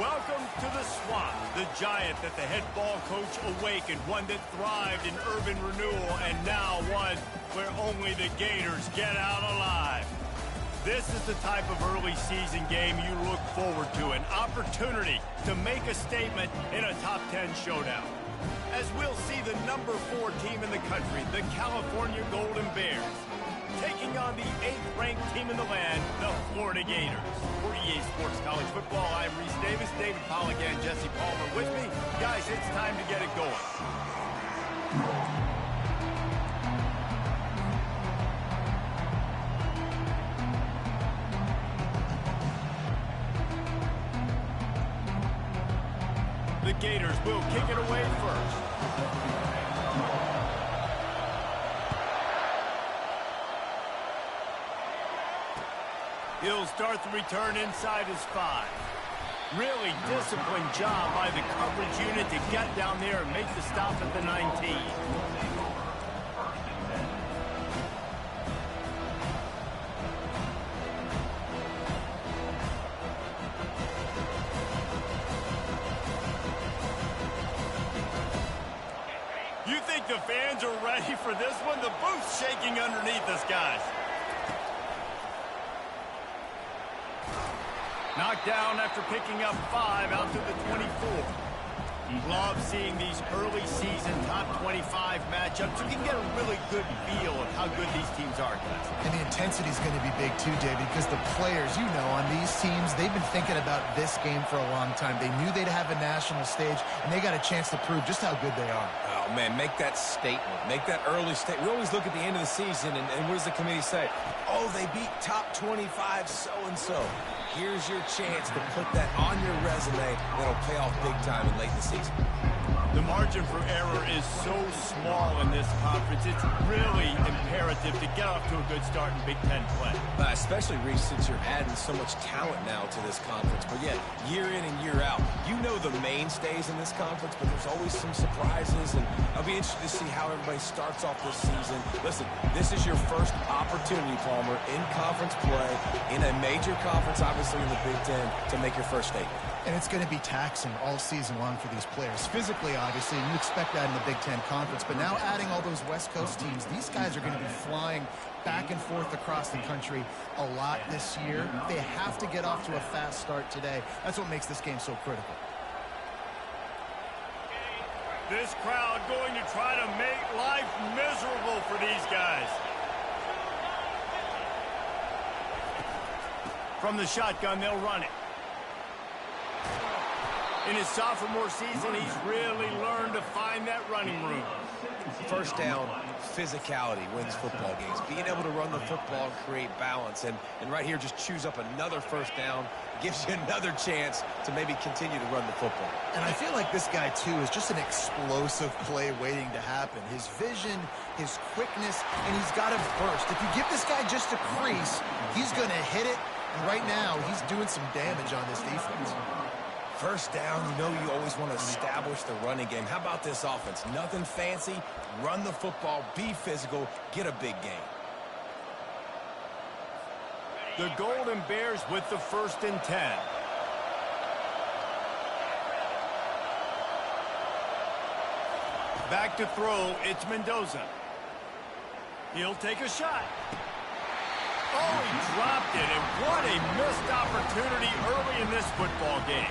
Welcome to the Swamp, the giant that the head ball coach awakened, one that thrived in urban renewal, and now one where only the Gators get out alive. This is the type of early season game you look forward to, an opportunity to make a statement in a top 10 showdown. As we'll see the number 4 team in the country, the California Golden Bears, taking on the 8th-ranked team in the land, the Florida Gators. For EA Sports College Football, I'm Reese Davis, David Pollack, and Jesse Palmer with me. Guys, it's time to get it going. The Gators will kick it away first. He'll start the return inside his 5. Really disciplined job by the coverage unit to get down there and make the stop at the 19. You think the fans are ready for this one? The booth's shaking underneath us, guys. Knocked down after picking up 5 out to the 24. Love seeing these early season top 25 matchups. You can get a really good feel of how good these teams are, guys. And the intensity is going to be big too, David, because the players, you know, on these teams, they've been thinking about this game for a long time. They knew they'd have a national stage, and they got a chance to prove just how good they are. Oh, man, make that statement. Make that early statement. We always look at the end of the season, and what does the committee say? Oh, they beat top 25 so-and-so. Here's your chance to put that on your resume that'll pay off big time in late in the season. The margin for error is so small in this conference. It's really imperative to get off to a good start in Big Ten play. Especially, Reese, since you're adding so much talent now to this conference. But yet, year in and year out, you know the mainstays in this conference, but there's always some surprises. And I'll be interested to see how everybody starts off this season. Listen, this is your first opportunity, Palmer, in conference play, in a major conference, obviously in the Big Ten, to make your first statement. And it's going to be taxing all season long for these players. Physically, obviously, and you expect that in the Big Ten Conference. But now adding all those West Coast teams, these guys are going to be flying back and forth across the country a lot this year. They have to get off to a fast start today. That's what makes this game so critical. This crowd going to try to make life miserable for these guys. From the shotgun, they'll run it. In his sophomore season, he's really learned to find that running room. First down, physicality wins football games. Being able to run the football and create balance. And right here, just choose up another first down. Gives you another chance to maybe continue to run the football. And I feel like this guy, too, is just an explosive play waiting to happen. His vision, his quickness, and he's got a burst. If you give this guy just a crease, he's going to hit it. And right now, he's doing some damage on this defense. First down, you know you always want to establish the running game. How about this offense? Nothing fancy. Run the football, be physical, get a big gain. The Golden Bears with the 1st and 10. Back to throw, it's Mendoza. He'll take a shot. Oh, he dropped it, and what a missed opportunity early in this football game.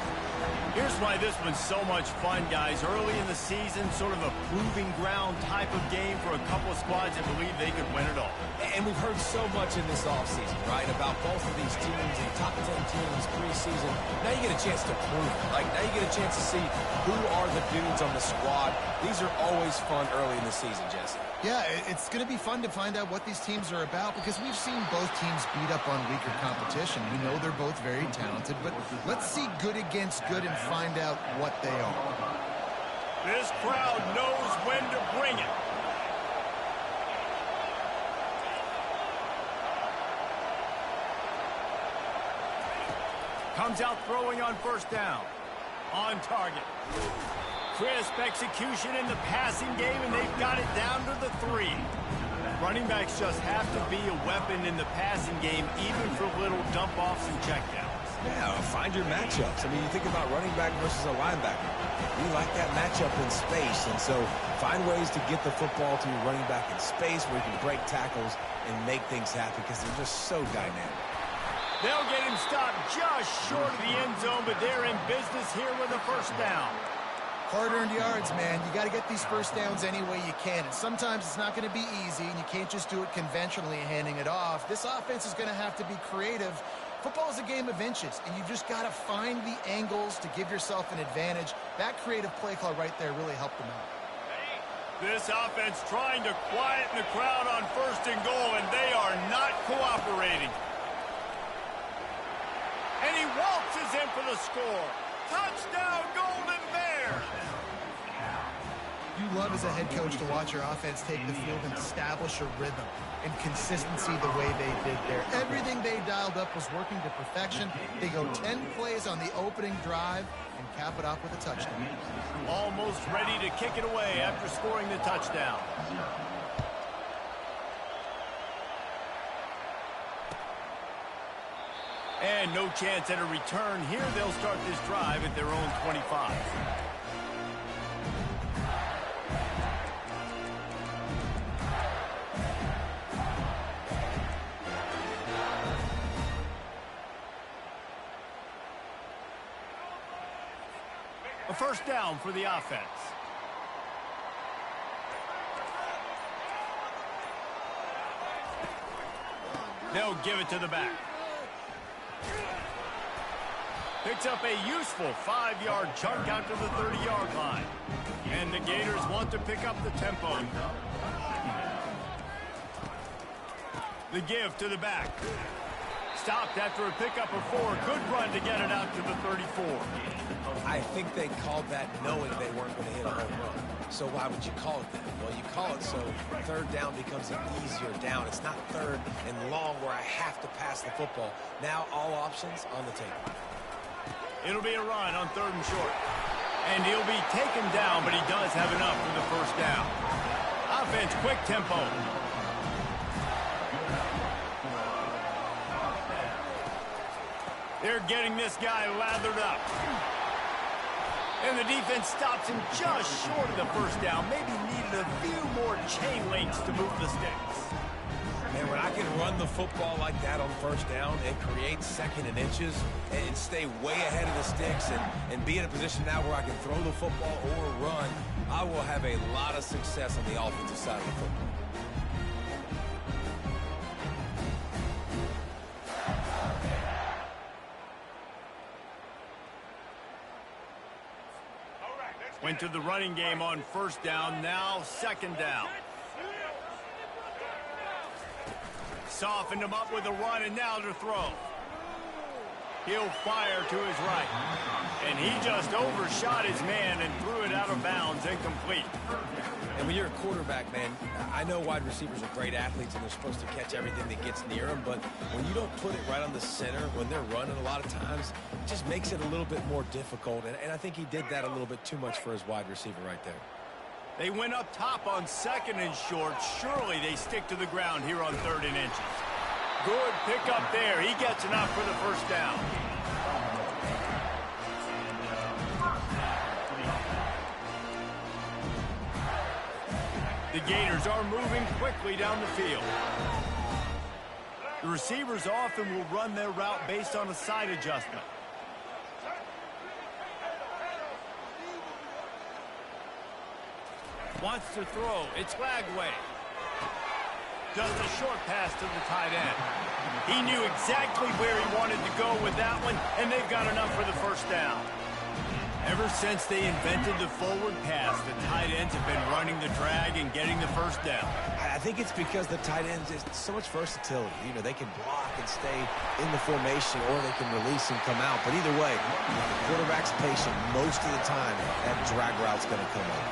Here's why this one's so much fun, guys. Early in the season, sort of a proving ground type of game for a couple of squads that believe they could win it all. And we've heard so much in this offseason, right, about both of these teams and top 10 teams preseason. Now you get a chance to prove it. Like, now you get a chance to see who are the dudes on the squad. These are always fun early in the season, Jesse. Yeah, it's going to be fun to find out what these teams are about because we've seen both teams beat up on weaker competition. We know they're both very talented, but let's see good against good and find out what they are. This crowd knows when to bring it. Comes out throwing on first down. On target. Crisp execution in the passing game, and they've got it down to the 3. Running backs just have to be a weapon in the passing game, even for little dump-offs and checkdowns. Yeah, find your matchups. I mean, you think about running back versus a linebacker. We like that matchup in space, and so find ways to get the football to your running back in space where you can break tackles and make things happen because they're just so dynamic. They'll get him stopped just short of the end zone, but they're in business here with a first down. Hard-earned yards, man. You got to get these first downs any way you can. And sometimes it's not going to be easy, and you can't just do it conventionally handing it off. This offense is going to have to be creative. Football is a game of inches, and you just got to find the angles to give yourself an advantage. That creative play call right there really helped them out. This offense trying to quieten the crowd on first and goal, and they are not cooperating. And he waltzes in for the score. Touchdown, Golden Bears! You love as a head coach to watch your offense take the field and establish a rhythm and consistency the way they did there. Everything they dialed up was working to perfection. They go 10 plays on the opening drive and cap it off with a touchdown. Almost ready to kick it away after scoring the touchdown. And no chance at a return here. They'll start this drive at their own 25. A first down for the offense. They'll give it to the back. Picks up a useful 5-yard chunk out to the 30-yard line. And the Gators want to pick up the tempo. The give to the back. Stopped after a pickup of 4. Good run to get it out to the 34. I think they called that knowing they weren't going to hit a home run. So why would you call it that? Well, you call it so third down becomes an easier down. It's not third and long where I have to pass the football. Now all options on the table. It'll be a run on 3rd and short. And he'll be taken down, but he does have enough for the first down. Offense, quick tempo. They're getting this guy lathered up. And the defense stops him just short of the first down. Maybe needed a few more chain links to move the sticks. Man, when I can run the football like that on first down and create 2nd and inches and stay way ahead of the sticks and be in a position now where I can throw the football or run, I will have a lot of success on the offensive side of the football. Went to the running game on first down, now 2nd down. Softened him up with a run, and now to throw. He'll fire to his right. And he just overshot his man and threw it out of bounds, incomplete. And when you're a quarterback, man, I know wide receivers are great athletes and they're supposed to catch everything that gets near them, but when you don't put it right on the center, when they're running a lot of times, it just makes it a little bit more difficult. And I think he did that a little bit too much for his wide receiver right there. They went up top on 2nd and short. Surely they stick to the ground here on 3rd and inches. Good pickup there. He gets enough for the first down. The Gators are moving quickly down the field. The receivers often will run their route based on a side adjustment. Wants to throw. It's Lagway. Just a short pass to the tight end. He knew exactly where he wanted to go with that one, and they've got enough for the first down. Ever since they invented the forward pass, the tight ends have been running the drag and getting the first down. I think it's because the tight ends is so much versatility. You know, they can block and stay in the formation, or they can release and come out. But either way, if the quarterback's patient most of the time, that drag route's going to come up.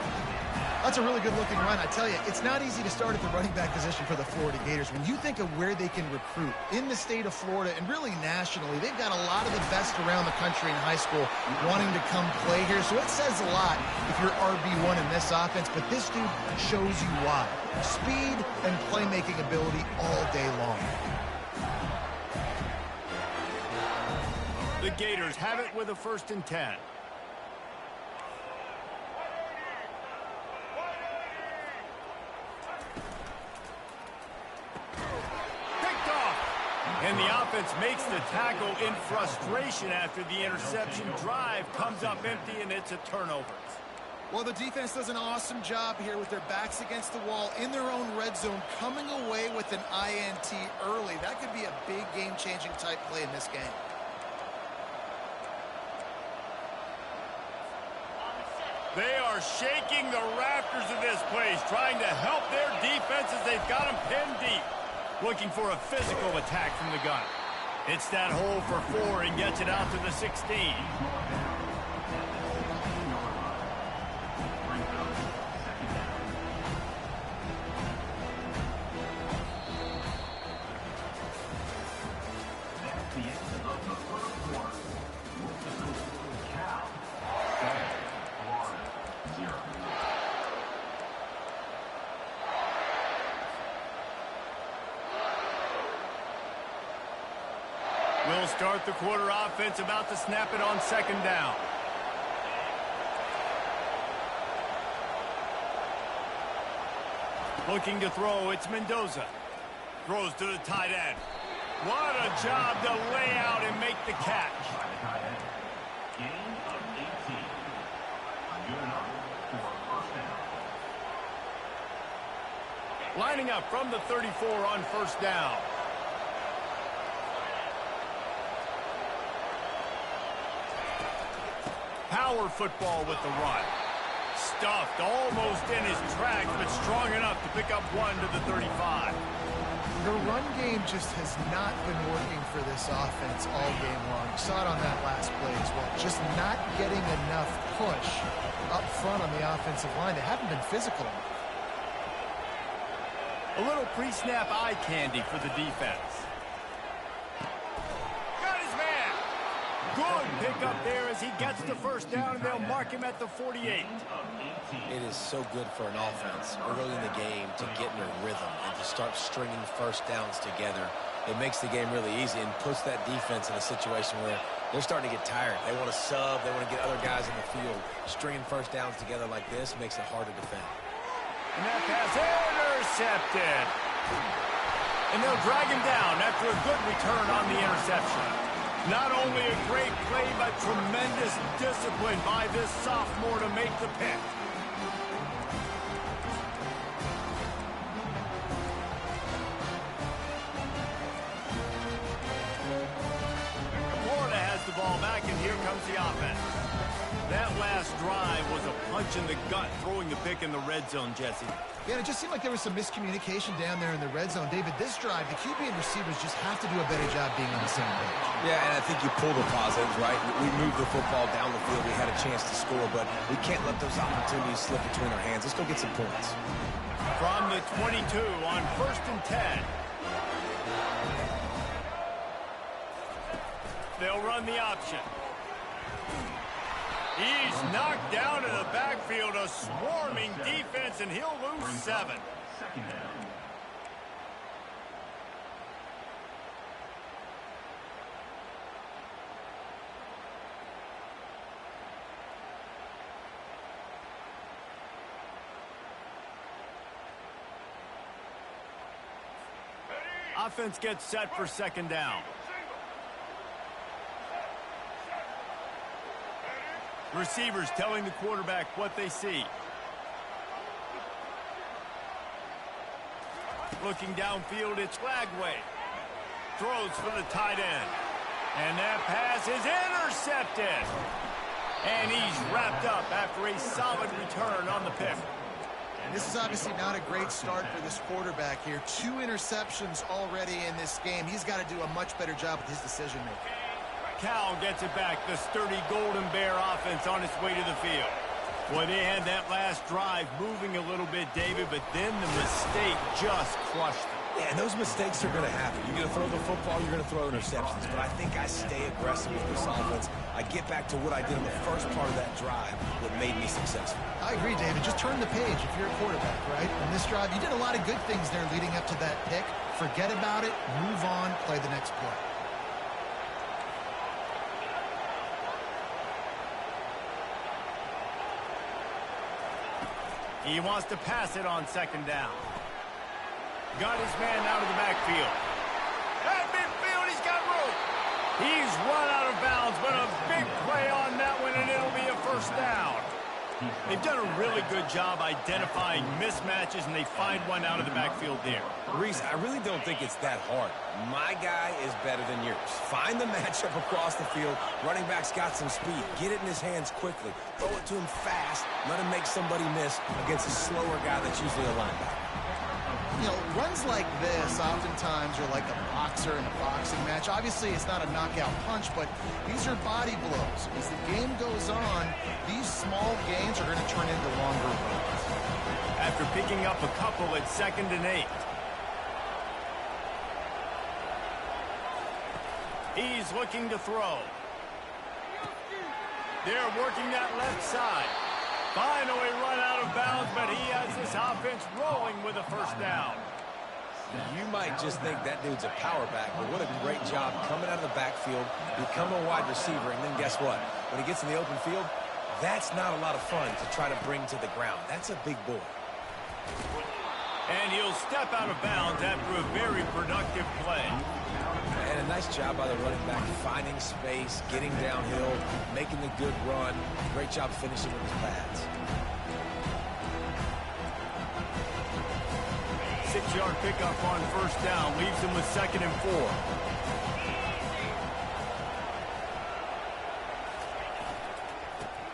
That's a really good-looking run. I tell you, it's not easy to start at the running back position for the Florida Gators. When you think of where they can recruit in the state of Florida and really nationally, they've got a lot of the best around the country in high school wanting to come play here. So it says a lot if you're RB1 in this offense, but this dude shows you why. Speed and playmaking ability all day long. The Gators have it with a 1st and 10. Picked off. And the offense makes the tackle in frustration after the interception. Drive comes up empty, and it's a turnover. Well, the defense does an awesome job here with their backs against the wall in their own red zone, coming away with an INT early. That could be a big game-changing type play in this game. They are shaking the rafters of this place, trying to help their defense as they've got them pinned deep. Looking for a physical attack from the gun. It's that hole for 4 and gets it out to the 16. We'll start the quarter offense, about to snap it on 2nd down. Looking to throw, it's Mendoza. Throws to the tight end. What a job to lay out and make the catch. Gain of 18. Good enough for first down. Lining up from the 34 on 1st down. Power football with the run. Stuffed almost in his tracks, but strong enough to pick up 1 to the 35. The run game just has not been working for this offense all game long. You saw it on that last play as well. Just not getting enough push up front on the offensive line. They haven't been physical enough. A little pre-snap eye candy for the defense. Got his man. Good pick up there as he gets the 1st down, and they'll mark him at the 48. It is so good for an offense early in the game to get in a rhythm and to start stringing 1st downs together. It makes the game really easy and puts that defense in a situation where they're starting to get tired. They want to sub. They want to get other guys in the field. Stringing 1st downs together like this makes it hard to defend. And that pass intercepted. And they'll drag him down after a good return on the interception. Not only a great play, but tremendous discipline by this sophomore to make the pick. Florida has the ball back, and here comes the offense. That last drive was a punch in the gut, throwing the pick in the red zone, Jesse. Yeah, it just seemed like there was some miscommunication down there in the red zone. David, this drive, the QB and receivers just have to do a better job being on the same page. Yeah, and I think you pull the positives, right? We moved the football down the field. We had a chance to score, but we can't let those opportunities slip between our hands. Let's go get some points. From the 22 on 1st and 10. They'll run the option. He's knocked down in the backfield, a swarming defense, and he'll lose 7. 2nd down. Offense gets set for 2nd down. Receivers telling the quarterback what they see. Looking downfield, it's Lagway. Throws for the tight end. And that pass is intercepted. And he's wrapped up after a solid return on the pick. This is obviously not a great start for this quarterback here. 2 interceptions already in this game. He's got to do a much better job with his decision-making. Cal gets it back. The sturdy Golden Bear offense on its way to the field. Boy, they had that last drive moving a little bit, David, but then the mistake just crushed them. Yeah, and those mistakes are going to happen. You're going to throw the football, you're going to throw interceptions. But I think I stay aggressive with this offense. I get back to what I did in the first part of that drive, what made me successful. I agree, David. Just turn the page if you're a quarterback, right? In this drive, you did a lot of good things there leading up to that pick. Forget about it, move on, play the next play. He wants to pass it on second down. Got his man out of the backfield. At midfield, he's got room. He's run out of bounds, but a big play on that one, and it'll be a first down. They've done a really good job identifying mismatches, and they find one out of the backfield there. Reese, I really don't think it's that hard. My guy is better than yours. Find the matchup across the field. Running back's got some speed. Get it in his hands quickly. Throw it to him fast. Let him make somebody miss against a slower guy that's usually a linebacker. You know, runs like this oftentimes are like a boxer in a boxing match. Obviously, it's not a knockout punch, but these are body blows. As the game goes on, these small gains are going to turn into longer runs. After picking up a couple at 2nd and 8. He's looking to throw. They're working that left side. Finally run out of bounds, but he has this offense rolling with a first down. You might just think that dude's a power back, but what a great job coming out of the backfield, become a wide receiver, and then guess what? When he gets in the open field, that's not a lot of fun to try to bring to the ground. That's a big boy. And he'll step out of bounds after a very productive play. And a nice job by the running back, finding space, getting downhill, making the good run. Great job finishing with his pads. 6-yard pickup on first down leaves him with 2nd and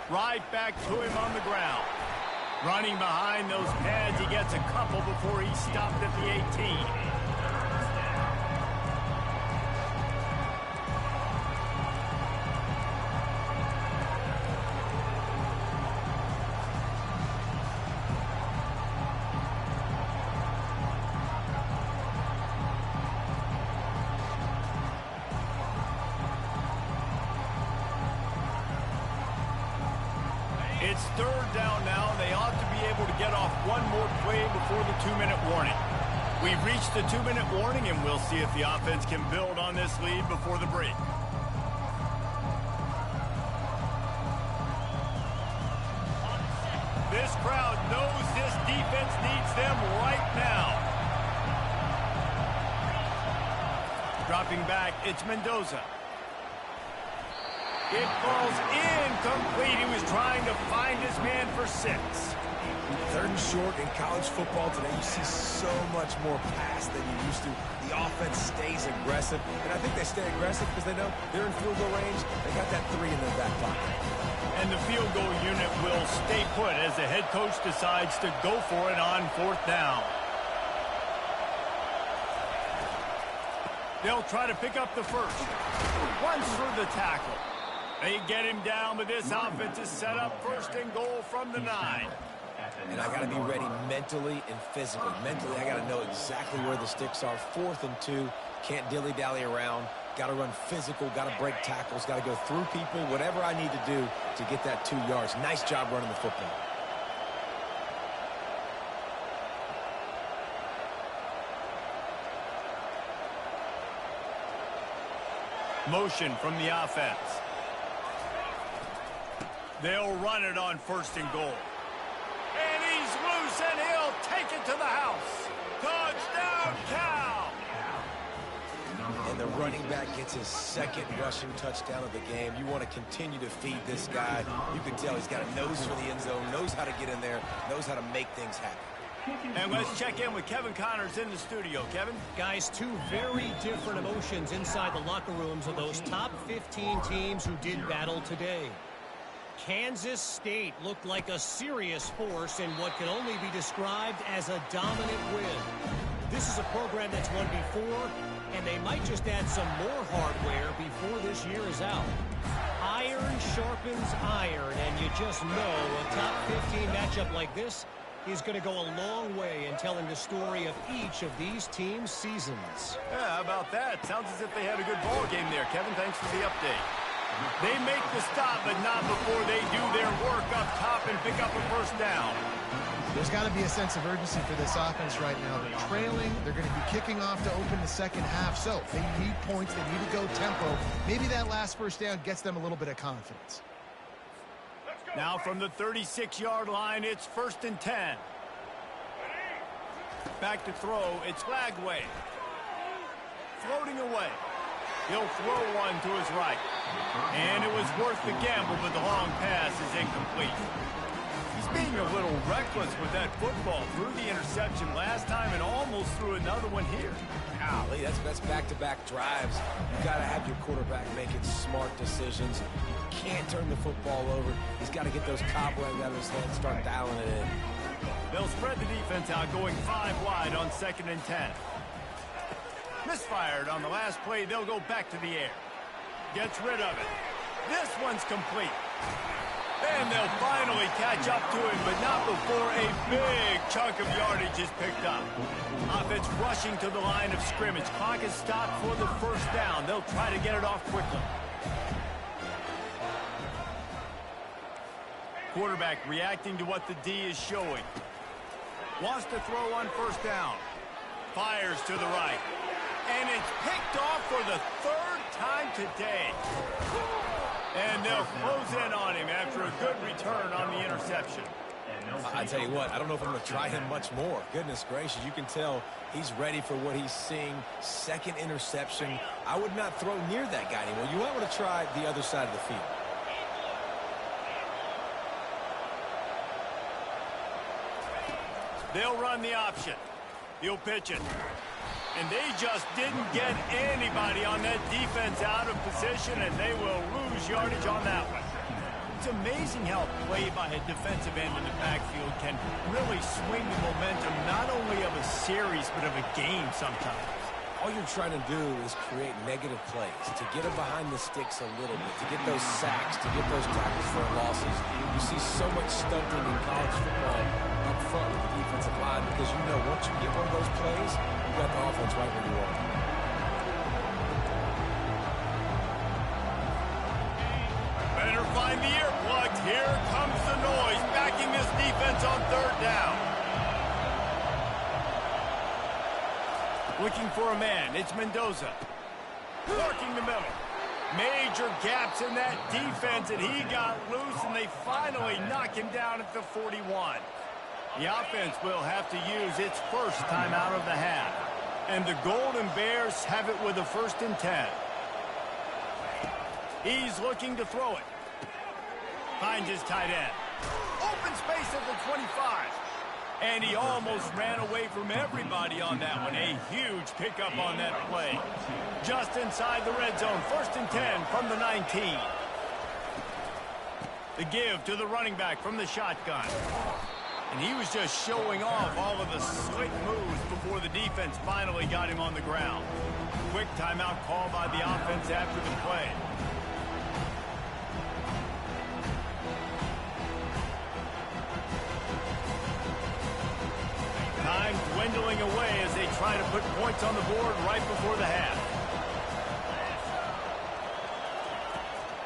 4. Right back to him on the ground. Running behind those pads, he gets a couple before he's stopped at the 18. It's 3rd down now. They ought to be able to get off one more play before the 2-minute warning. We've reached the 2-minute warning, and we'll see if the offense can build on this lead before the break. This crowd knows this defense needs them right now. Dropping back, it's Mendoza. It falls incomplete. He was trying to find his man for 6. 3rd and short in college football today. You see so much more pass than you used to. The offense stays aggressive, and I think they stay aggressive because they know they're in field goal range. They got that 3 in their back pocket. And the field goal unit will stay put as the head coach decides to go for it on 4th down. They'll try to pick up the first. Runs through the tackle. They get him down, but this offense is set up 1st and goal from the 9. And I got to be ready mentally and physically. Mentally, I got to know exactly where the sticks are. 4th and 2. Can't dilly-dally around. Got to run physical. Got to break tackles. Got to go through people. Whatever I need to do to get that 2 yards. Nice job running the football. Motion from the offense. They'll run it on 1st and goal. And he's loose, and he'll take it to the house. Touchdown, Cal! And the running back gets his 2nd rushing touchdown of the game. You want to continue to feed this guy. You can tell he's got a nose for the end zone, knows how to get in there, knows how to make things happen. And let's check in with Kevin Connors in the studio. Kevin? Guys, 2 very different emotions inside the locker rooms of those top 15 teams who did battle today. Kansas State looked like a serious force in what can only be described as a dominant win. This is a program that's won before, and they might just add some more hardware before this year is out. Iron sharpens iron, and you just know a top 15 matchup like this is going to go a long way in telling the story of each of these teams' seasons. Yeah, how about that? Sounds as if they had a good ball game there. Kevin, thanks for the update. They make the stop, but not before they do their work up top and pick up a first down. There's got to be a sense of urgency for this offense right now. They're trailing. They're going to be kicking off to open the 2nd half. So they need points. They need to go tempo. Maybe that last first down gets them a little bit of confidence. Now from the 36-yard line, it's 1st and 10. Back to throw, it's Lagway. Floating away. He'll throw one to his right. And it was worth the gamble, but the long pass is incomplete. He's being a little reckless with that football. Threw the interception last time and almost threw another one here. Golly, that's back-to-back drives. You got to have your quarterback making smart decisions. You can't turn the football over. He's got to get those cobwebs out of his head and start dialing it in. They'll spread the defense out, going 5 wide on 2nd and 10. Misfired on the last play. They'll go back to the air. Gets rid of it. This one's complete. And they'll finally catch up to him, but not before a big chunk of yardage is picked up. Offense rushing to the line of scrimmage. Clock is stopped for the 1st down. They'll try to get it off quickly. Quarterback reacting to what the D is showing. Wants to throw on 1st down. Fires to the right. And it's picked off for the 3rd time today. And they'll close in on him after a good return on the interception. I tell you what, I don't know if I'm going to try him much more. Goodness gracious, you can tell he's ready for what he's seeing. 2nd interception. I would not throw near that guy anymore. You might want to try the other side of the field. They'll run the option. He'll pitch it. And they just didn't get anybody on that defense out of position, and they will lose yardage on that one. It's amazing how a play by a defensive end in the backfield can really swing the momentum not only of a series, but of a game sometimes. All you're trying to do is create negative plays, to get them behind the sticks a little bit, to get those sacks, to get those tackles for losses. You see so much stunting in college football up front with the defensive line because you know once you get one of those plays, you got the offense right where you are. Better find the earplugs. Here comes the noise, backing this defense on 3rd down. Looking for a man, it's Mendoza. Working the middle. Major gaps in that defense, and he got loose, and they finally knock him down at the 41. The offense will have to use its 1st timeout of the half. And the Golden Bears have it with a 1st and 10. He's looking to throw it. Finds his tight end. Open space at the 25. And he almost ran away from everybody on that one. A huge pickup on that play. Just inside the red zone. 1st and 10 from the 19. The give to the running back from the shotgun. And he was just showing off all of the slick moves before the defense finally got him on the ground. Quick timeout call by the offense after the play. Time dwindling away as they try to put points on the board right before the half.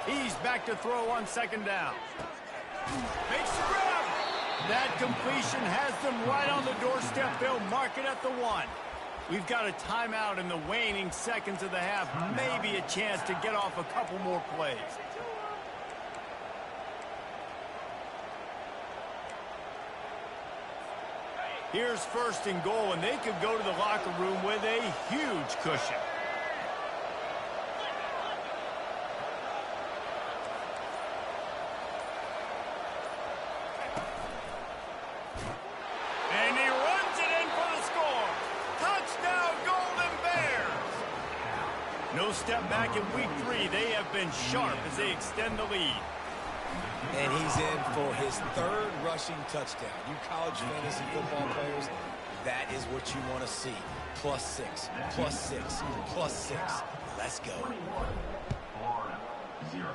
He's back to throw on 2nd down. Makes the grab. That completion has them right on the doorstep. They'll mark it at the 1. We've got a timeout in the waning seconds of the half. Maybe a chance to get off a couple more plays. Here's 1st and goal, and they could go to the locker room with a huge cushion. And he runs it in for the score. Touchdown, Golden Bears! No step back in week 3. They have been sharp as they extend the lead. And he's in for his 3rd rushing touchdown. You college fantasy football players, that is what you want to see. +6, +6, +6. Let's go. Florida, 0.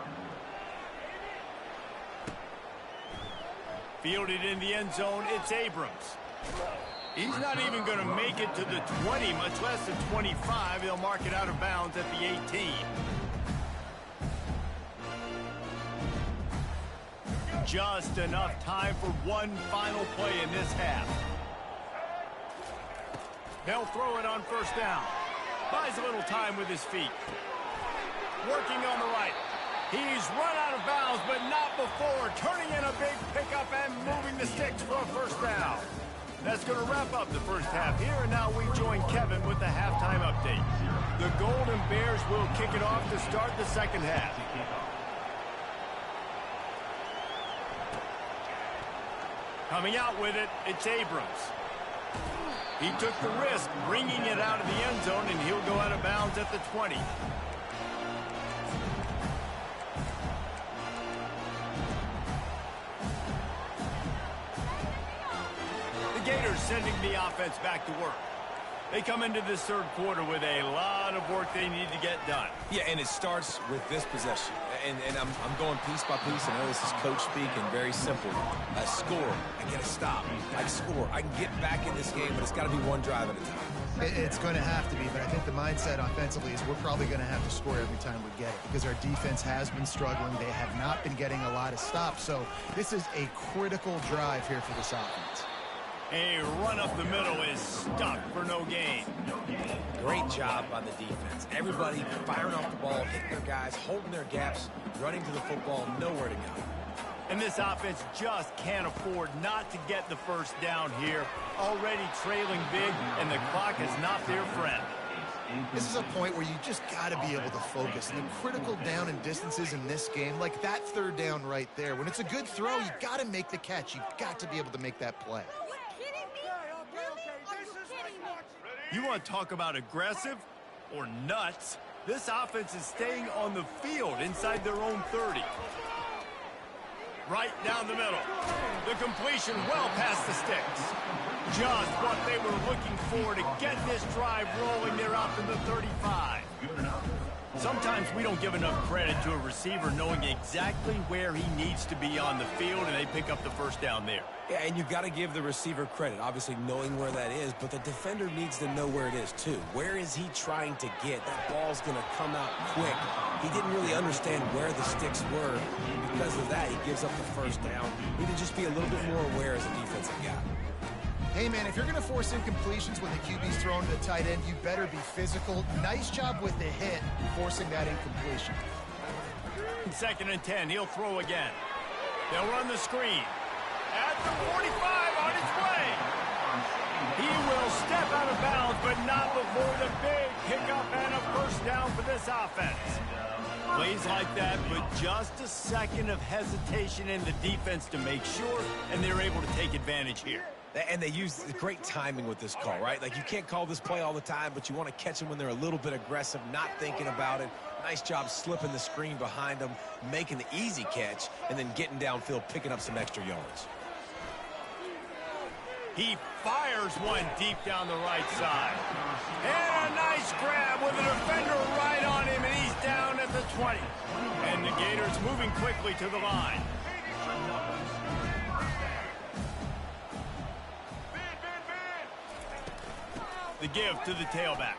Fielded in the end zone, it's Abrams. He's not even going to make it to the 20, much less the 25. They'll mark it out of bounds at the 18. Just enough time for one final play in this half. They'll throw it on 1st down. Buys a little time with his feet. Working on the right. He's run out of bounds, but not before turning in a big pickup and moving the sticks for a first down. That's going to wrap up the first half here, and now we join Kevin with the halftime update. The Golden Bears will kick it off to start the second half. Coming out with it, it's Abrams. He took the risk, bringing it out of the end zone, and he'll go out of bounds at the 20. The Gators sending the offense back to work. They come into this third quarter with a lot of work they need to get done. Yeah, and it starts with this possession. And I'm going piece by piece. I know this is coach speak and very simple. I score. I get a stop. I score. I can get back in this game, but it's got to be one drive at a time. It's going to have to be, but I think the mindset offensively is we're probably going to have to score every time we get it because our defense has been struggling. They have not been getting a lot of stops, so this is a critical drive here for this offense. A run up the middle is stuck for no gain. Great job by the defense. Everybody firing off the ball, hitting their guys, holding their gaps, running to the football, nowhere to go. And this offense just can't afford not to get the first down here. Already trailing big, and the clock is not their friend. This is a point where you just got to be able to focus. The critical down and distances in this game, like that third down right there, when it's a good throw, you got to make the catch. You got to be able to make that play. You want to talk about aggressive or nuts? This offense is staying on the field inside their own 30. Right down the middle. The completion well past the sticks. Just what they were looking for to get this drive rolling. They're out to the 35. Sometimes we don't give enough credit to a receiver knowing exactly where he needs to be on the field, and they pick up the first down there. Yeah, and you've got to give the receiver credit, obviously knowing where that is, but the defender needs to know where it is too. Where is he trying to get? That ball's going to come out quick. He didn't really understand where the sticks were. Because of that, he gives up the first down. Need to just be a little bit more aware as a defensive guy. Hey, man, if you're going to force incompletions when the QB's thrown to the tight end, you better be physical. Nice job with the hit, forcing that incompletion. 2nd and 10, he'll throw again. They'll run the screen. At the 45, on his way. He will step out of bounds, but not before the big pickup and a first down for this offense. Plays like that, but just a second of hesitation in the defense to make sure, and they're able to take advantage here. And they use great timing with this call, right? Like, you can't call this play all the time, but you want to catch them when they're a little bit aggressive, not thinking about it. Nice job slipping the screen behind them, making the easy catch, and then getting downfield, picking up some extra yards. He fires one deep down the right side. And a nice grab with a defender right on him, and he's down at the 20. And the Gators moving quickly to the line. The give to the tailback.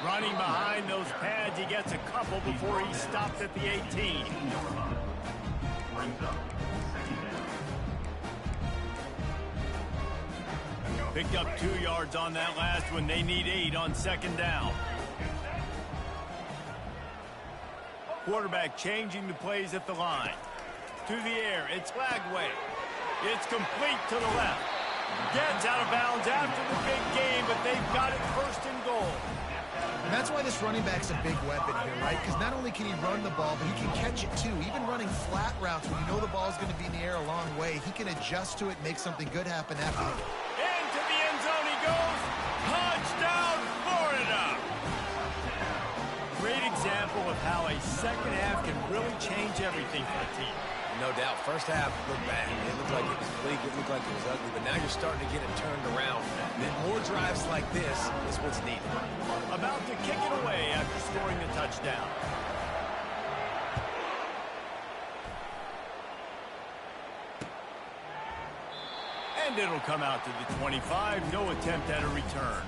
Running behind those pads, he gets a couple before he stops at the 18. Picked up 2 yards on that last one. They need 8 on 2nd down. Quarterback changing the plays at the line. To the air, it's Lagway. It's complete to the left. Gets out of bounds after the big game, but they've got it 1st and goal. And that's why this running back's a big weapon here, right? Because not only can he run the ball, but he can catch it too. Even running flat routes when you know the ball's going to be in the air a long way, he can adjust to it, make something good happen after it. Into the end zone he goes. Touchdown, Florida! Great example of how a second half can really change everything for a team. No doubt. First half looked bad. It looked like it was bleak. It looked like it was ugly. But now you're starting to get it turned around. And more drives like this is what's needed. About to kick it away after scoring the touchdown. And it'll come out to the 25. No attempt at a return.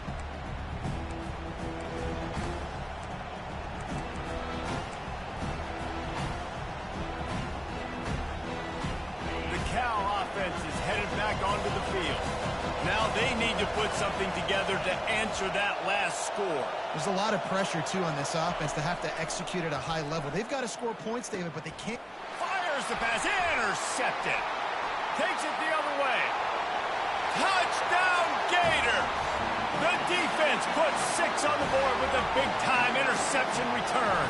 Cal offense is headed back onto the field. Now Now they need to put something together to answer that last score. There's a lot of pressure, too, on this offense to have to execute at a high level. They've got to score points, David, but they can't. Fires the pass. Intercepted. Takes it the other way. Touchdown, Gator. The defense puts 6 on the board with a big-time interception return.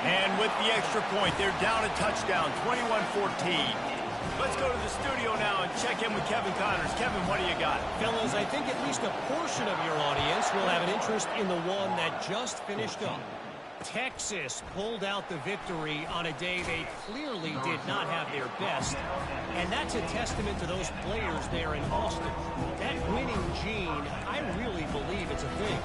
And with the extra point, they're down a touchdown, 21-14. Let's go to the studio now and check in with Kevin Connors. Kevin, what do you got? Fellas, I think at least a portion of your audience will have an interest in the one that just finished up. Texas pulled out the victory on a day they clearly did not have their best. And that's a testament to those players there in Austin. That winning gene, I really believe it's a thing.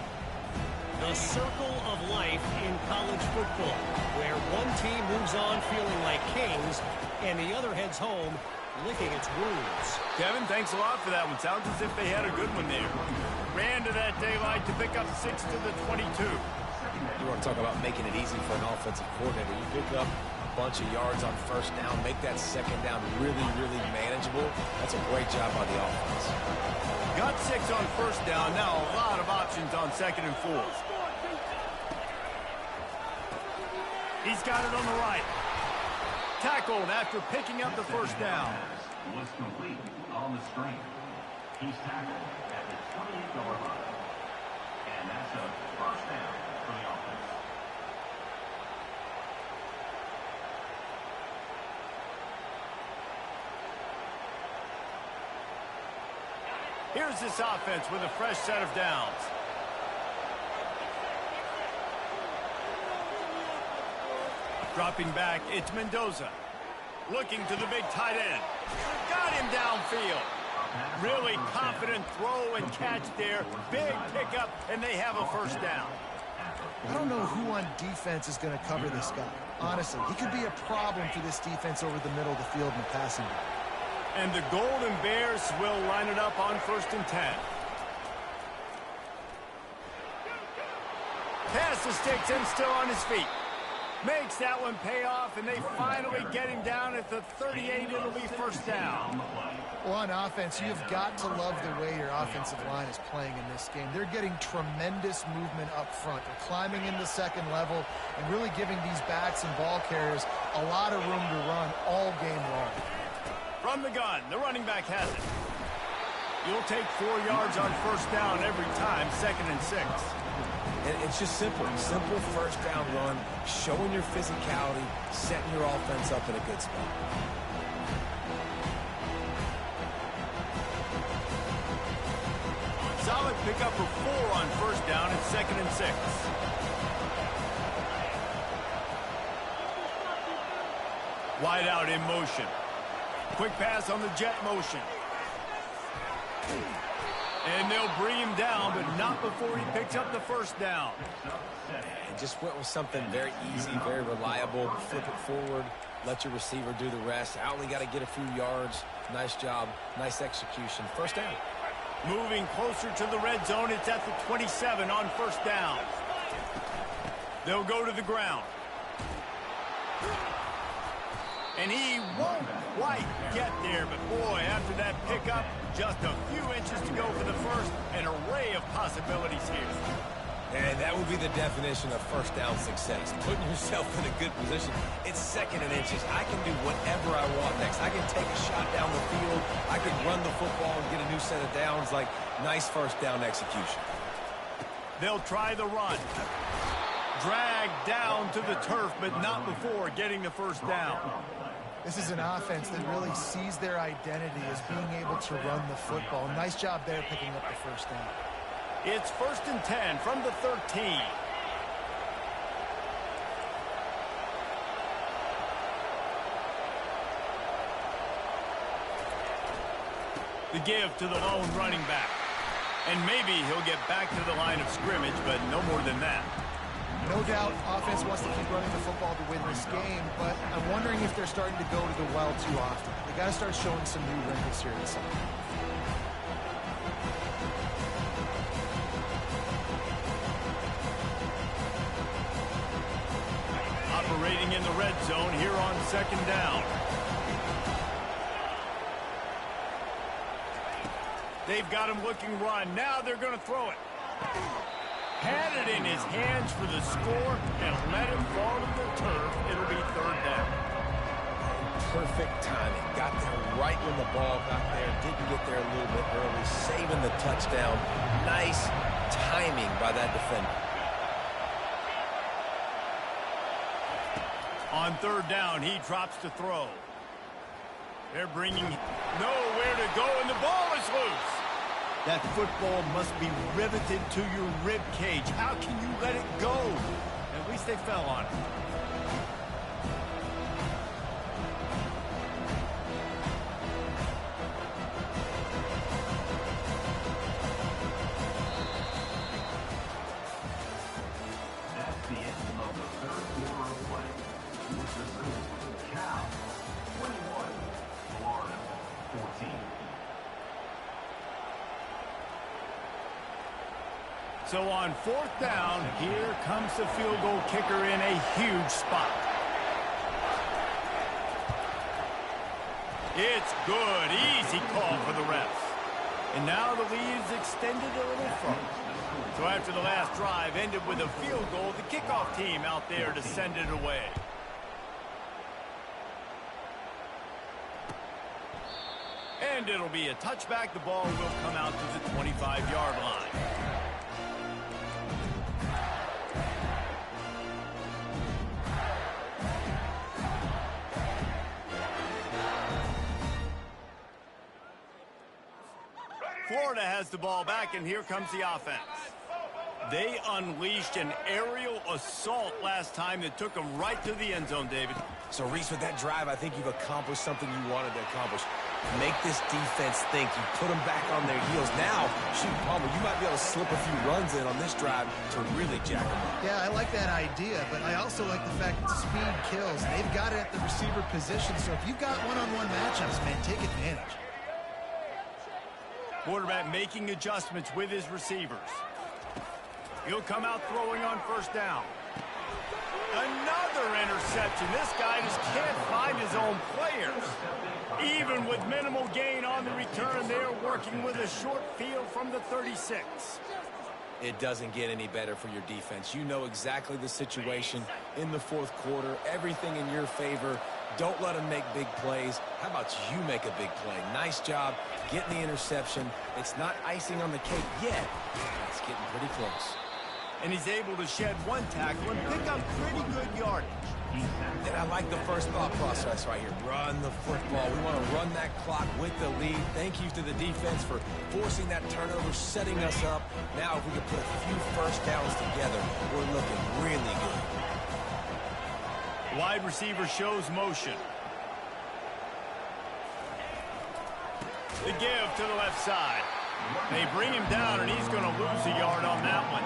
The circle of life in college football, where one team moves on feeling like kings and the other heads home licking its wounds. Kevin, thanks a lot for that one. Sounds as if they had a good one there. Ran to that daylight to pick up 6 to the 22. You want to talk about making it easy for an offensive coordinator. You pick up a bunch of yards on first down, make that second down really, really manageable. That's a great job by the offense. Got 6 on first down. Now a lot of options on 2nd and 4. He's got it on the right. Tackled after picking up the first down. Was complete on the screen. He's tackled at the 28-yard line. And that's a first down for the offense. Here's this offense with a fresh set of downs. Dropping back, it's Mendoza. Looking to the big tight end. Got him downfield. Really confident throw and catch there. Big pickup, and they have a first down. I don't know who on defense is going to cover this guy. Honestly, he could be a problem for this defense over the middle of the field in the passing game. And the Golden Bears will line it up on 1st and 10. Pass mistakes him still on his feet. Makes that one pay off, and they finally get him down at the 38. It'll be first down. Well, on offense, you've got to love the way your offensive line is playing in this game. They're getting tremendous movement up front. They're climbing into second level and really giving these backs and ball carriers a lot of room to run all game long. From the gun, the running back has it. You'll take 4 yards on first down every time, 2nd and 6. And it's just simple. Simple first down run, showing your physicality, setting your offense up in a good spot. Solid pickup of 4 on first down at 2nd and 6. Wide out in motion. Quick pass on the jet motion. And they'll bring him down, but not before he picks up the first down. And just went with something very easy, very reliable. Flip it forward, let your receiver do the rest. I only got to get a few yards. Nice job, nice execution. First down. Moving closer to the red zone, it's at the 27 on first down. They'll go to the ground. And he won't quite get there, but boy, after that pickup, just a few inches to go for the first. An array of possibilities here. And that would be the definition of first down success. Putting yourself in a good position. It's 2nd and inches. I can do whatever I want next. I can take a shot down the field. I can run the football and get a new set of downs. Like, nice first down execution. They'll try the run. Dragged down to the turf, but not before getting the first down. This is an offense that really sees their identity as being able to run the football. Nice job there picking up the first down. It's 1st and 10 from the 13. The give to the lone running back. And maybe he'll get back to the line of scrimmage, but no more than that. No doubt offense wants to keep running the football to win this game, but I'm wondering if they're starting to go to the well too often. They got to start showing some new wrinkles here inside. Operating in the red zone here on 2nd down. They've got him looking run. Now they're going to throw it. Had it in his hands for the score and let him fall to the turf. It'll be third down. Perfect timing. Got there right when the ball got there. Didn't get there a little bit early. Saving the touchdown. Nice timing by that defender. On third down, he drops to throw. They're bringing nowhere to go, and the ball is loose. That football must be riveted to your rib cage. How can you let it go? At least they fell on it. That's the end of the third quarter of play. With the score, Cal 21, Florida 14. So on fourth down, here comes the field goal kicker in a huge spot. It's good. Easy call for the refs. And now the lead is extended a little further. So after the last drive ended with a field goal, the kickoff team out there to send it away. And it'll be a touchback. The ball will come out to the 25-yard line. Florida has the ball back, and here comes the offense. They unleashed an aerial assault last time that took them right to the end zone, David. So, Reese, with that drive, I think you've accomplished something you wanted to accomplish. Make this defense think. You put them back on their heels. Now, shoot, Palmer, you might be able to slip a few runs in on this drive to really jack them up. Yeah, I like that idea, but I also like the fact that speed kills. They've got it at the receiver position, so if you've got one-on-one matchups, man, take advantage. Quarterback making adjustments with his receivers. He'll come out throwing on first down. Another interception. This guy just can't find his own players. Even with minimal gain on the return, they're working with a short field from the 36. It doesn't get any better for your defense. You know exactly the situation in the fourth quarter. Everything in your favor. Don't let them make big plays. How about you make a big play? Nice job getting the interception. It's not icing on the cake yet. It's getting pretty close. And he's able to shed one tackle and pick up pretty good yardage. And I like the first thought process right here. Run the football. We want to run that clock with the lead. Thank you to the defense for forcing that turnover, setting us up. Now if we can put a few first downs together, we're looking really good. Wide receiver shows motion. The give to the left side. They bring him down, and he's going to lose a yard on that one.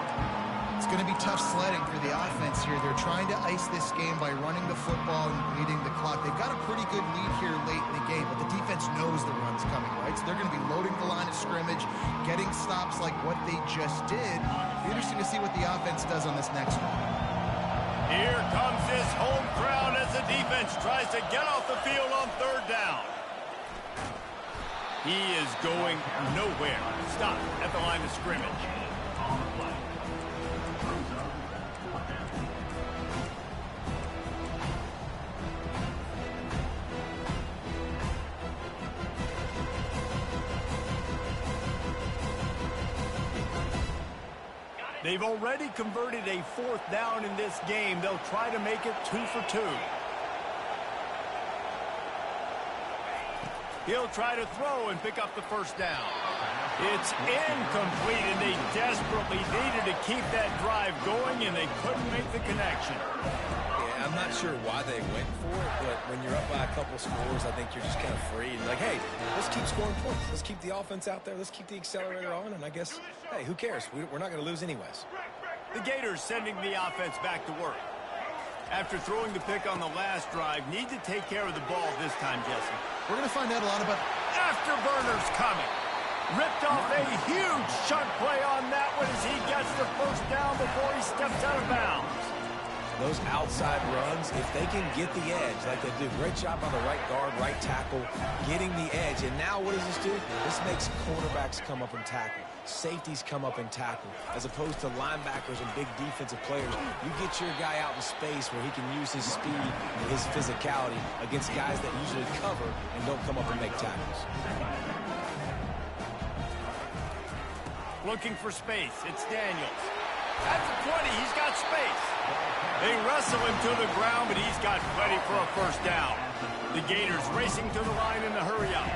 It's going to be tough sledding for the offense here. They're trying to ice this game by running the football and bleeding the clock. They've got a pretty good lead here late in the game, but the defense knows the run's coming, right? So they're going to be loading the line of scrimmage, getting stops like what they just did. It'll be interesting to see what the offense does on this next one. Here comes this home crowd as the defense tries to get off the field on third down. He is going nowhere. Stop at the line of scrimmage. They've already converted a fourth down in this game. They'll try to make it 2 for 2. He'll try to throw and pick up the first down. It's incomplete, and they desperately needed to keep that drive going, and they couldn't make the connection. Yeah, I'm not sure why they went for it, but when you're up by a couple scores, I think you're just kind of free. And like, hey, let's keep scoring points. Let's keep the offense out there. Let's keep the accelerator on, and I guess, hey, who cares? We're not going to lose anyways. The Gators sending the offense back to work. After throwing the pick on the last drive, need to take care of the ball this time, Jesse. We're going to find out a lot about... Afterburners coming. Ripped off a huge chunk play on that one as he gets the first down before he steps out of bounds. those outside runs, if they can get the edge like they do, great job by the right guard, right tackle, getting the edge. And now what does this do? This makes cornerbacks come up and tackle. Safeties come up and tackle, as opposed to linebackers and big defensive players. You get your guy out in space where he can use his speed and his physicality against guys that usually cover and don't come up and make tackles. Looking for space. It's Daniels. At the 20, he's got space. They wrestle him to the ground, but he's got plenty for a first down. The Gators racing to the line in the hurry-up.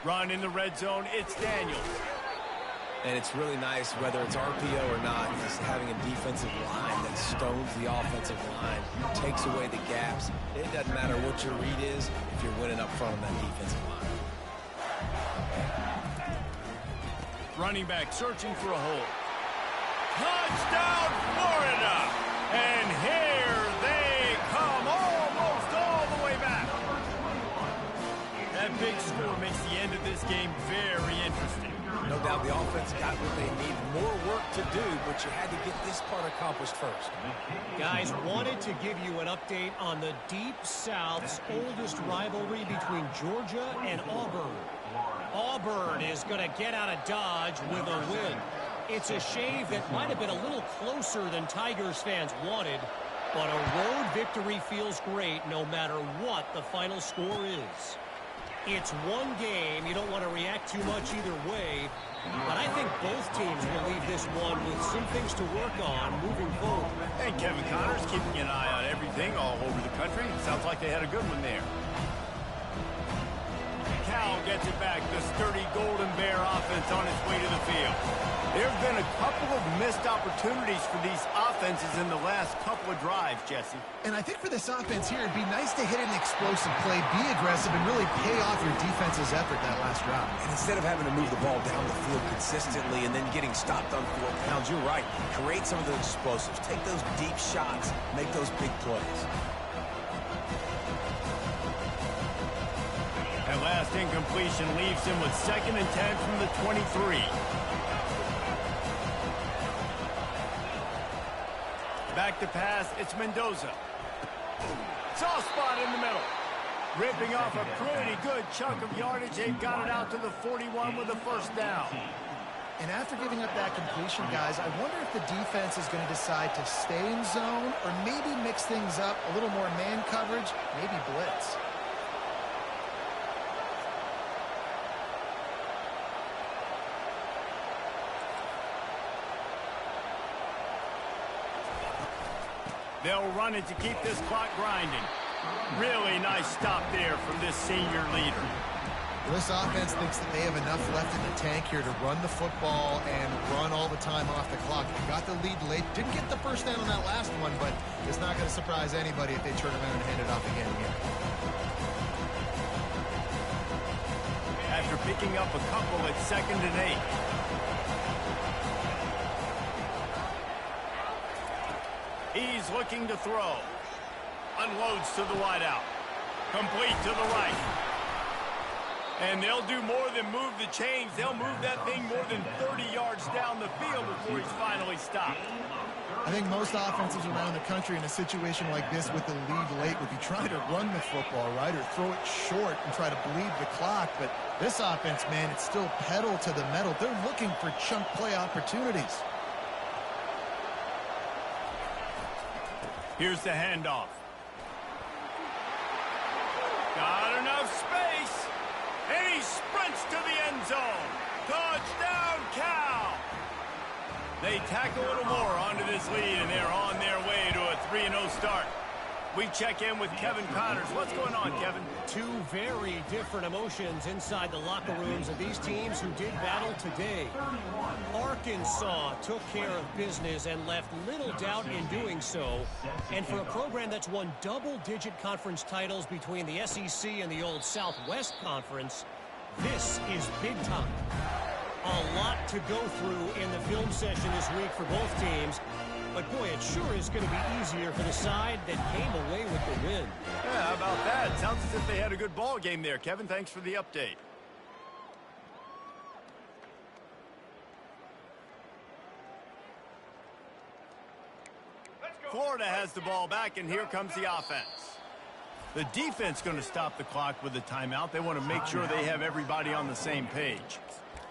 Run in the red zone, it's Daniels. And it's really nice, whether it's RPO or not, just having a defensive line that stones the offensive line, takes away the gaps. It doesn't matter what your read is if you're winning up front on that defensive line. Running back searching for a hole. Touchdown, Florida! And here they come, almost all the way back. That big score makes the end of this game very interesting. No doubt the offense got what they need. More work to do, but you had to get this part accomplished first. Guys, wanted to give you an update on the Deep South's oldest rivalry between Georgia and Auburn. Auburn is going to get out of Dodge with a win. It's a shave that might have been a little closer than Tigers fans wanted, but a road victory feels great no matter what the final score is. It's one game. You don't want to react too much either way, but I think both teams will leave this one with some things to work on moving forward. And Kevin Connors keeping an eye on everything all over the country. Sounds like they had a good one there. Cal gets it back. The sturdy Golden Bear offense on its way to the field. There have been a couple of missed opportunities for these offenses in the last couple of drives, Jesse. And I think for this offense here, it'd be nice to hit an explosive play, be aggressive, and really pay off your defense's effort that last drive. And instead of having to move the ball down the field consistently and then getting stopped on 4 pounds, you're right. Create some of those explosives. Take those deep shots. Make those big plays. That last incompletion leaves him with 2nd and 10 from the 23. Back to pass, it's Mendoza. Soft spot in the middle. Ripping off a pretty good chunk of yardage. They've got it out to the 41 with a first down. And after giving up that completion, guys, I wonder if the defense is going to decide to stay in zone or maybe mix things up, a little more man coverage, maybe blitz. They'll run it to keep this clock grinding. Really nice stop there from this senior leader. Well, this offense thinks that they have enough left in the tank here to run the football and run all the time off the clock. They got the lead late. Didn't get the first down on that last one, but it's not going to surprise anybody if they turn around and hand it off again here. After picking up a couple at 2nd and 8. He's looking to throw. Unloads to the wideout. Complete to the right. And they'll do more than move the chains. They'll move that thing more than 30 yards down the field before he's finally stopped. I think most offenses around the country in a situation like this with the lead late would be trying to run the football, right, or throw it short and try to bleed the clock. But this offense, man, it's still pedal to the metal. They're looking for chunk play opportunities. Here's the handoff. Got enough space. And he sprints to the end zone. Touchdown, Cal. They tack a little more onto this lead, and they're on their way to a 3-0 start. We check in with Kevin Connors. What's going on, Kevin? Two very different emotions inside the locker rooms of these teams who did battle today. Arkansas took care of business and left little doubt in doing so. And for a program that's won double-digit conference titles between the SEC and the old Southwest Conference, this is big time. A lot to go through in the film session this week for both teams. but boy, it sure is going to be easier for the side that came away with the win. Yeah, how about that? Sounds as if they had a good ball game there. Kevin, thanks for the update. Florida has the ball back, and here comes the offense. The defense going to stop the clock with a timeout. They want to make sure they have everybody on the same page.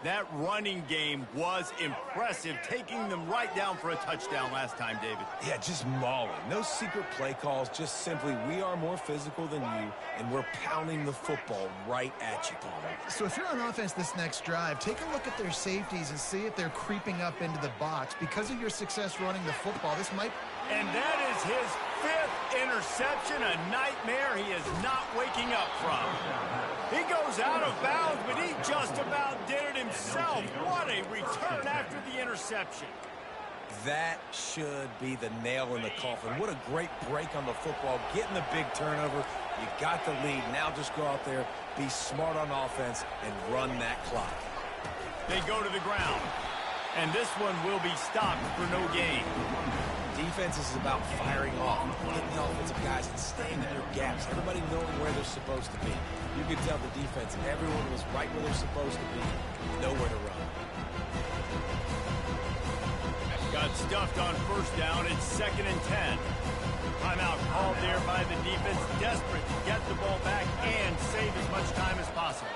That running game was impressive, taking them right down for a touchdown last time, David. Yeah, just mauling. No secret play calls, just simply we are more physical than you, and we're pounding the football right at you, Paul. So if you're on offense this next drive, take a look at their safeties and see if they're creeping up into the box. Because of your success running the football, this might... And that is his 5th interception, a nightmare he is not waking up from. He goes out of bounds, but he just about did it himself. What a return after the interception. That should be the nail in the coffin. What a great break on the football, getting the big turnover. You got the lead. Now just go out there, be smart on offense, and run that clock. They go to the ground, and this one will be stopped for no gain. Defense is about firing off, hitting the offensive guys and staying in their gaps. Everybody knowing where they're supposed to be. You could tell the defense, everyone was right where they're supposed to be. Nowhere to run. Got stuffed on first down. It's 2nd and 10. Timeout called there by the defense, desperate to get the ball back and save as much time as possible.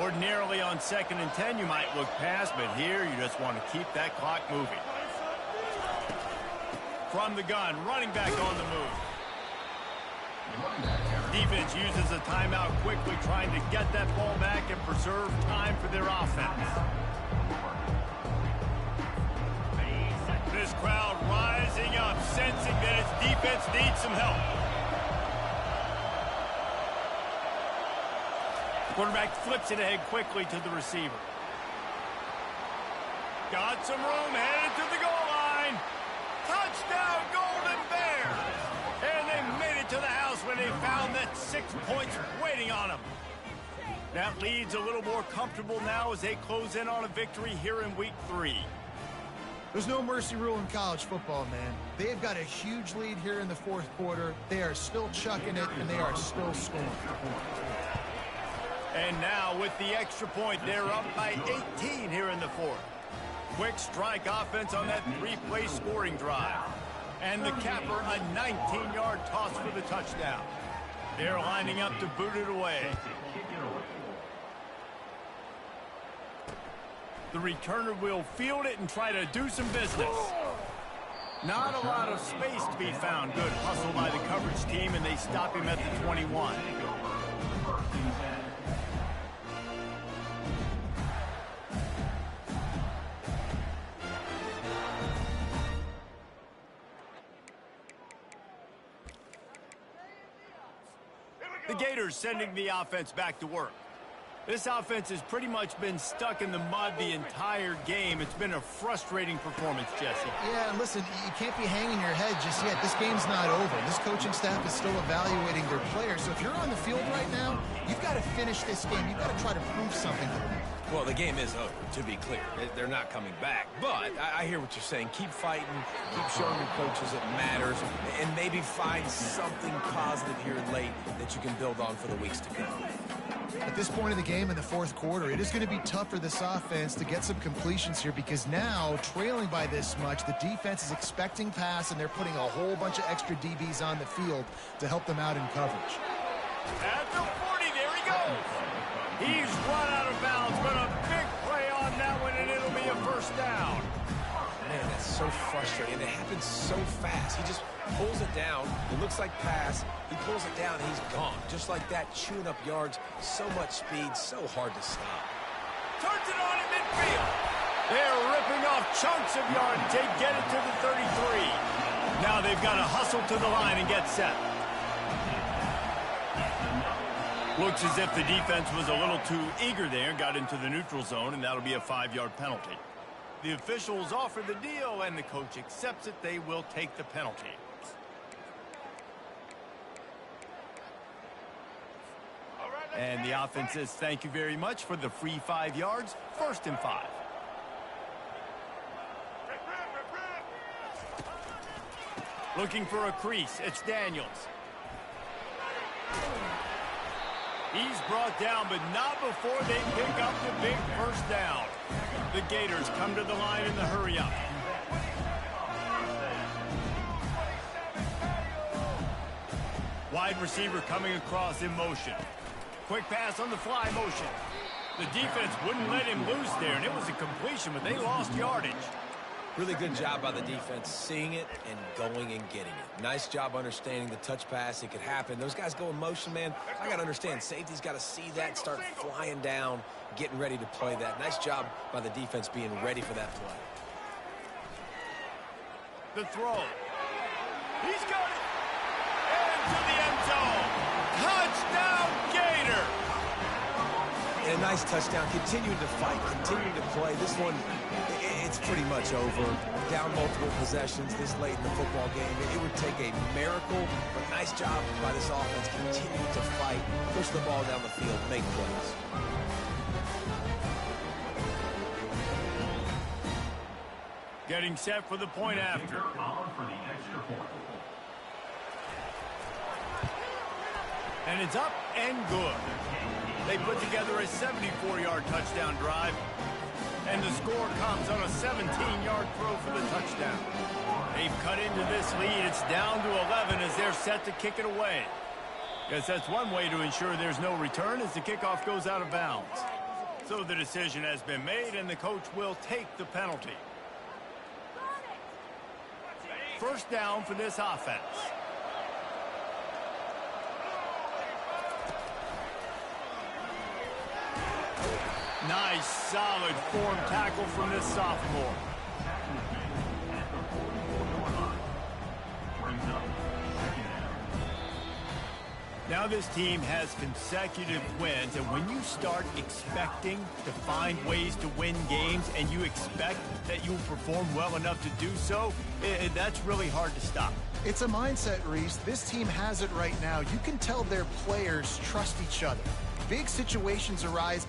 Ordinarily on 2nd and 10, you might look past, but here you just want to keep that clock moving. From the gun, running back on the move. Defense uses a timeout quickly, trying to get that ball back and preserve time for their offense. This crowd rising up, sensing that its defense needs some help. Quarterback flips it ahead quickly to the receiver. Got some room, headed to the goal line. Touchdown, Golden Bears! And they made it to the house when they found that 6 points waiting on them. That lead's a little more comfortable now as they close in on a victory here in Week 3. There's no mercy rule in college football, man. They have got a huge lead here in the 4th quarter. They are still chucking it, and they are still scoring. And now with the extra point, they're up by 18 here in the 4th. Quick strike offense on that 3-play scoring drive. And the capper, a 19-yard toss for the touchdown. They're lining up to boot it away. The returner will field it and try to do some business. Not a lot of space to be found. Good hustle by the coverage team, and they stop him at the 21. The Gators sending the offense back to work. This offense has pretty much been stuck in the mud the entire game. It's been a frustrating performance, Jesse. Yeah, and listen, you can't be hanging your head just yet. This game's not over. This coaching staff is still evaluating their players. So if you're on the field right now, you've got to finish this game. You've got to try to prove something to them. Well, the game is over, to be clear. They're not coming back. But I hear what you're saying. Keep fighting. Keep showing your coaches it matters. And maybe find something positive here late that you can build on for the weeks to come. At this point in the game in the 4th quarter, it is going to be tough for this offense to get some completions here because now, trailing by this much, the defense is expecting pass, and they're putting a whole bunch of extra DBs on the field to help them out in coverage. At the 40, there he goes. He's run out of bounds, but a big play on that one, and it'll be a first down. Man, that's so frustrating. It happens so fast. He just pulls it down. It looks like pass. He pulls it down, and he's gone. Just like that, chewing up yards. So much speed, so hard to stop. Turns it on in midfield. They're ripping off chunks of yardage. They get it to the 33. Now they've got to hustle to the line and get set. Looks as if the defense was a little too eager there, got into the neutral zone, and that'll be a 5-yard penalty. The officials offer the deal, and the coach accepts it. They will take the penalty. And the offense says thank you very much for the free 5 yards. 1st and 5. Looking for a crease. It's Daniels. He's brought down, but not before they pick up the big first down. The Gators come to the line in the hurry-up. Wide receiver coming across in motion. Quick pass on the fly motion. The defense wouldn't let him loose there, and it was a completion, but they lost yardage. Really good job by the defense, seeing it and going and getting it. Nice job understanding the touch pass. It could happen. Those guys go in motion, man. I got to understand, safety's got to see that, start flying down, getting ready to play that. Nice job by the defense being ready for that play. The throw. He's got it. Into the end zone. Touchdown, Gator. And a nice touchdown. Continuing to fight, continuing to play. This one, it's pretty much over. Down multiple possessions this late in the football game. It would take a miracle, but nice job by this offense. Continuing to fight, push the ball down the field, make plays. Getting set for the point after. And it's up and good. They put together a 74-yard touchdown drive. And the score comes on a 17-yard throw for the touchdown. They've cut into this lead. It's down to 11 as they're set to kick it away. Guess that's one way to ensure there's no return as the kickoff goes out of bounds. So the decision has been made, and the coach will take the penalty. First down for this offense. Nice, solid form tackle from this sophomore. Now this team has consecutive wins, and when you start expecting to find ways to win games and you expect that you'll perform well enough to do so, that's really hard to stop. It's a mindset, Reese. This team has it right now. You can tell their players trust each other. Big situations arise,